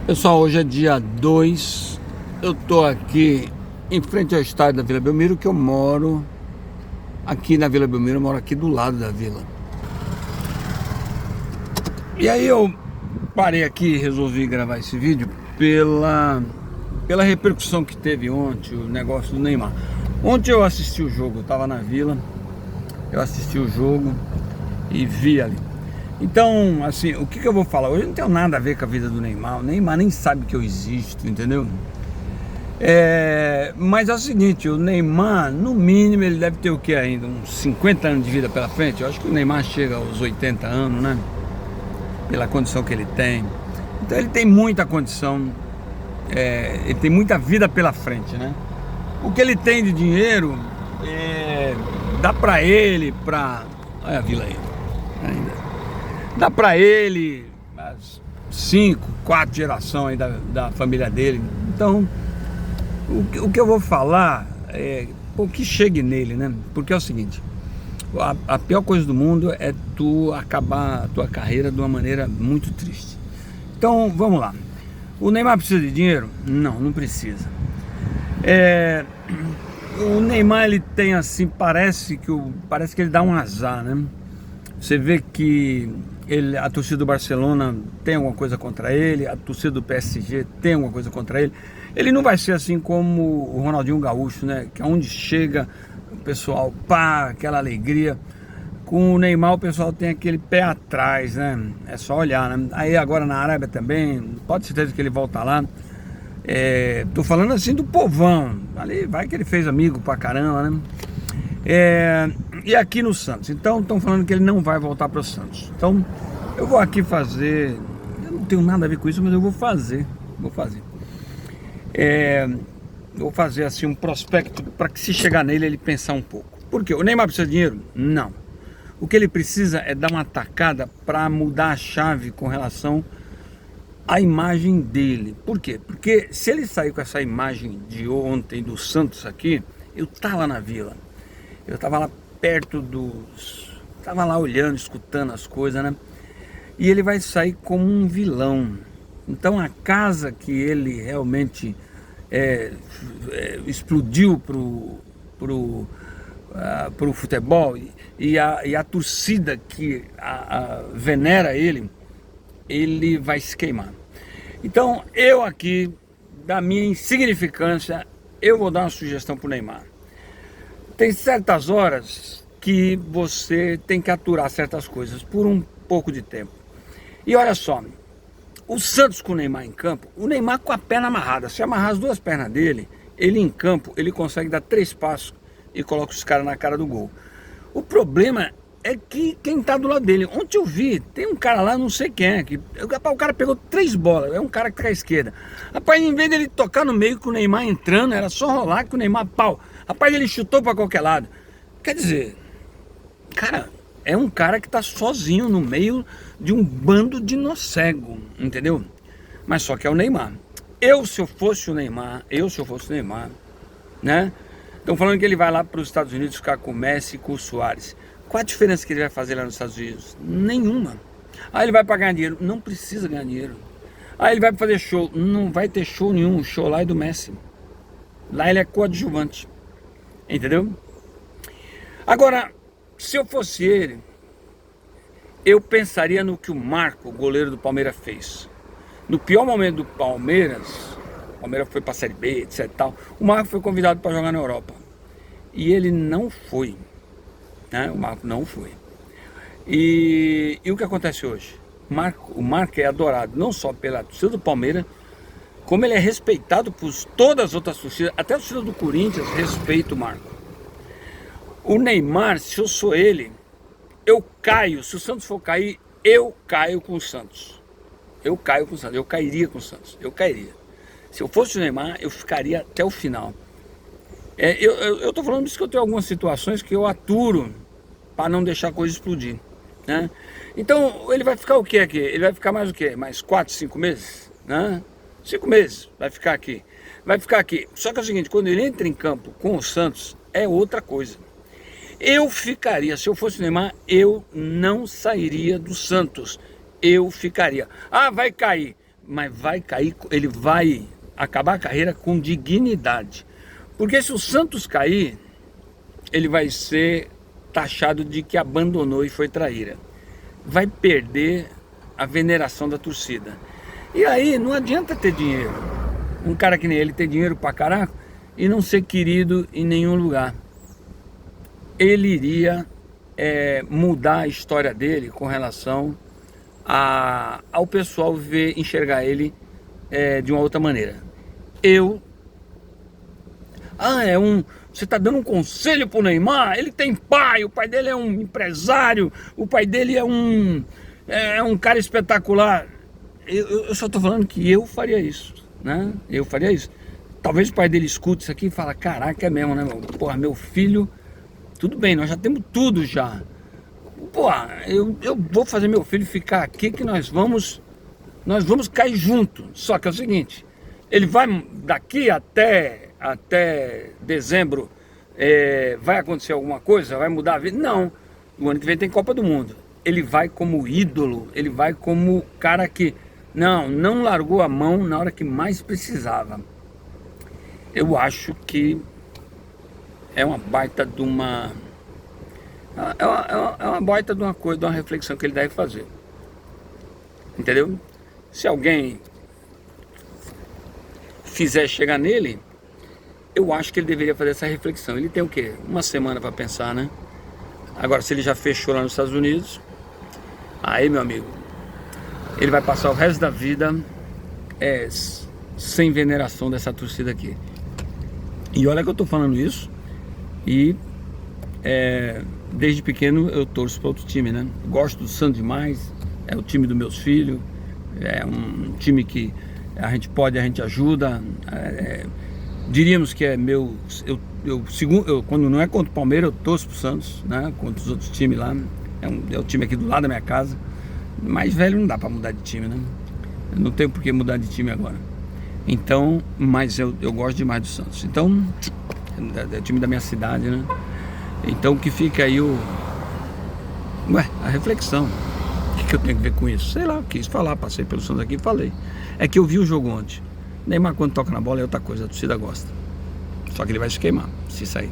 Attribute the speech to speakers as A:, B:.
A: Pessoal, hoje é dia 2. Eu tô aqui em frente ao estádio da Vila Belmiro, que eu moro aqui na Vila Belmiro, eu moro aqui do lado da vila. E aí eu parei aqui e resolvi gravar esse vídeo pela repercussão que teve ontem, o negócio do Neymar. Ontem eu assisti o jogo, eu tava na vila, eu assisti o jogo e vi ali. Então, assim, o que eu vou falar? Hoje não tem nada a ver com a vida do Neymar. O Neymar nem sabe que eu existo, entendeu? Mas é o seguinte, o Neymar, no mínimo, ele deve ter o que ainda? Uns 50 anos de vida pela frente. Eu acho que o Neymar chega aos 80 anos, né? Pela condição que ele tem. Então ele tem muita condição, ele tem muita vida pela frente, né? O que ele tem de dinheiro, dá pra ele, olha a vila aí, ainda. Dá pra ele as 5, 4 gerações da família dele. Então, o que eu vou falar que chegue nele, né? Porque é o seguinte, a pior coisa do mundo é tu acabar a tua carreira de uma maneira muito triste. Então, vamos lá. O Neymar precisa de dinheiro? Não, não precisa. O Neymar, ele tem assim, parece que ele dá um azar, né? Você vê que a torcida do Barcelona tem alguma coisa contra ele, a torcida do PSG tem alguma coisa contra ele. Ele não vai ser assim como o Ronaldinho Gaúcho, né? Que aonde chega o pessoal, pá, aquela alegria. Com o Neymar o pessoal tem aquele pé atrás, né? É só olhar, né? Aí agora na Arábia também, pode ter certeza que ele volta lá. Tô falando assim do povão. Ali vai que ele fez amigo pra caramba, né? E aqui no Santos, então estão falando que ele não vai voltar para o Santos. Então eu vou aqui fazer, eu não tenho nada a ver com isso, mas eu vou fazer assim um prospecto para que, se chegar nele, ele pensar um pouco. Por quê? O Neymar precisa de dinheiro? Não. O que ele precisa é dar uma tacada para mudar a chave com relação à imagem dele. Por quê? Porque se ele sair com essa imagem de ontem do Santos aqui, eu tava na vila, eu tava lá perto tava lá olhando, escutando as coisas, né? E ele vai sair como um vilão. Então a casa que ele realmente explodiu pro futebol e a torcida que venera ele vai se queimar. Então eu aqui, da minha insignificância, eu vou dar uma sugestão pro Neymar. Tem certas horas que você tem que aturar certas coisas por um pouco de tempo. E olha só, o Santos com o Neymar em campo, o Neymar com a perna amarrada, se amarrar as duas pernas dele, ele em campo, ele consegue dar 3 passos e coloca os caras na cara do gol. O problema é que quem tá do lado dele, ontem eu vi, tem um cara lá, não sei quem é, o cara pegou 3 bolas, é um cara que tá à esquerda. Rapaz, em vez dele tocar no meio com o Neymar entrando, era só rolar com o Neymar pau. Rapaz, ele chutou pra qualquer lado. Quer dizer, cara, é um cara que tá sozinho no meio de um bando de nocego, entendeu? Mas só que é o Neymar. Se eu fosse o Neymar, né? Estão falando que ele vai lá para os Estados Unidos ficar com o Messi e com o Suárez. Qual a diferença que ele vai fazer lá nos Estados Unidos? Nenhuma. Aí ele vai pra ganhar dinheiro? Não precisa ganhar dinheiro. Aí ele vai fazer show? Não vai ter show nenhum. O show lá é do Messi. Lá ele é coadjuvante. Entendeu? Agora, se eu fosse ele, eu pensaria no que o Marco, o goleiro do Palmeiras, fez. No pior momento do Palmeiras, o Palmeiras foi para a Série B, etc. Tal, o Marco foi convidado para jogar na Europa. E ele não foi. Né? O Marco não foi. E o que acontece hoje? O Marco é adorado não só pela torcida do Palmeiras, como ele é respeitado por todas as outras torcidas. Até a torcida do Corinthians respeita o Marco. O Neymar, se eu sou ele, eu caio. Se o Santos for cair, eu caio com o Santos. Eu cairia com o Santos. Eu cairia. Se eu fosse o Neymar, eu ficaria até o final. Eu tô falando isso que eu tenho algumas situações que eu aturo para não deixar a coisa explodir, né? Então, ele vai ficar o que aqui? Ele vai ficar mais o quê? Mais 4, 5 meses? Né? 5 meses vai ficar aqui. Só que é o seguinte, quando ele entra em campo com o Santos, é outra coisa. Eu ficaria, se eu fosse o Neymar, eu não sairia do Santos. Eu ficaria. Ah, vai cair. mas vai cair, ele vai acabar a carreira com dignidade. Porque se o Santos cair, ele vai ser taxado de que abandonou e foi traíra. Vai perder a veneração da torcida. E aí não adianta ter dinheiro. Um cara que nem ele ter dinheiro pra caraca e não ser querido em nenhum lugar. Ele iria mudar a história dele com relação ao pessoal enxergar ele de uma outra maneira. Você está dando um conselho pro Neymar? Ele tem pai, o pai dele é um empresário, o pai dele é um cara espetacular. Eu só estou falando que eu faria isso, né? Eu faria isso. Talvez o pai dele escute isso aqui e fala, caraca, é mesmo, né, meu? Porra, meu filho, tudo bem, nós já temos tudo já. Porra, eu vou fazer meu filho ficar aqui que nós vamos cair junto. Só que é o seguinte, ele vai daqui até dezembro, vai acontecer alguma coisa? Vai mudar a vida? Não, o ano que vem tem Copa do Mundo. Ele vai como ídolo, ele vai como cara que não largou a mão na hora que mais precisava. Eu acho que é uma baita de uma... É uma baita de uma coisa, de uma reflexão que ele deve fazer. Entendeu? Se alguém fizer chegar nele, eu acho que ele deveria fazer essa reflexão. Ele tem o quê? Uma semana para pensar, né? Agora, se ele já fechou lá nos Estados Unidos, aí, meu amigo, ele vai passar o resto da vida sem veneração dessa torcida aqui. E olha que eu tô falando isso e desde pequeno eu torço para outro time, né? Gosto do Santos demais, é o time dos meus filhos, é um time que a gente ajuda. Diríamos que é meu... quando não é contra o Palmeiras, eu torço pro Santos, né? Contra os outros times lá. É o time aqui do lado da minha casa. Mas velho não dá para mudar de time, né? Eu não tenho por que mudar de time agora. Então, mas eu gosto demais do Santos. Então, é o time da minha cidade, né? Então que fica aí a reflexão. O que eu tenho que ver com isso? Sei lá, eu quis falar, passei pelo Santos aqui e falei. É que eu vi o jogo ontem. Neymar quando toca na bola é outra coisa, a torcida gosta. Só que ele vai se queimar, se sair.